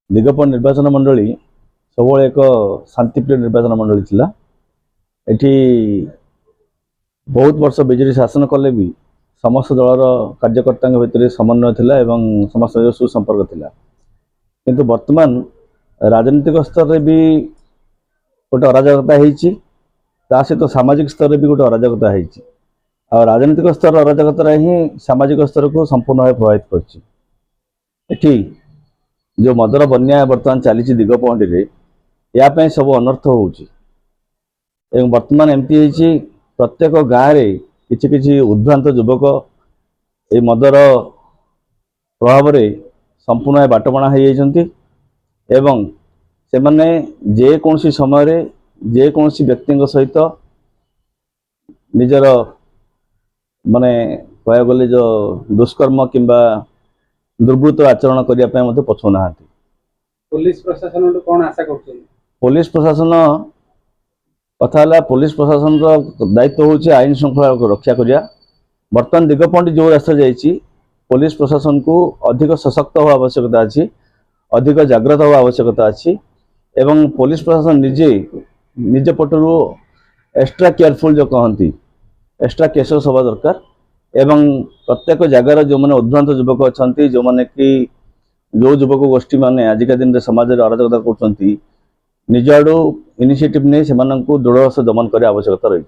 दिगपट निर्वाचन मंडली सब एक शांतिप्रिय निर्वाचन मंडली थिला। एठी बहुत वर्ष बीजेडी शासन कले भी समस्त दलर कार्यकर्ता भितर समन्वय थिला एवं समस्त सुसंपर्क थिला। किंतु वर्तमान राजनीतिक स्तर रे भी गोटे अराजकता होती, सहित सामाजिक स्तर रे भी गोटे अराजकता होती। आ राजनीतिक स्तर अराजकता ही सामाजिक स्तर को संपूर्ण भाव प्रभावित कर जो मदर बन्या बर्तमान चली दिगपहंडी रे या सब अनर्थ होउची। एवं वर्तमान एमती प्रत्येक गाँव में किछि किछि उद्भ्रांत युवक ये मदर प्रभाव रे संपूर्ण बाटबणा हो जाइछन्ति एवं से माने जे कौनसी समय रे जे कौनसी व्यक्ति सहित निजर माने कह गले जो दुष्कर्म किंबा दुर्वृत्त आचरण करने पछुना। पुलिस प्रशासन कौन आशा कर? पुलिस प्रशासन कथा पुलिस प्रशासन दायित्व होची आईन श्रृंखला रक्षा करिया। बर्तमान दिगपहंडी जो रास्ता जाइए पुलिस प्रशासन को अधिक सशक्त होगा आवश्यकता अच्छी, अधिक जाग्रत होगा आवश्यकता अच्छी एवं पुलिस प्रशासन निजे निज पटरू एक्स्ट्रा केयरफुल जो कहती एक्स्ट्रा केयरलेस होगा दरकार एवं प्रत्येक जगार जो मैंने उद्भ्रांत युवक अच्छा जो मैंने कि जो युवक गोष्ठी माने आजिका दिन समाज में अराजकता कर निज आड़ इनिशिएटिव नहीं से दृढ़ से दमन करने आवश्यकता रही।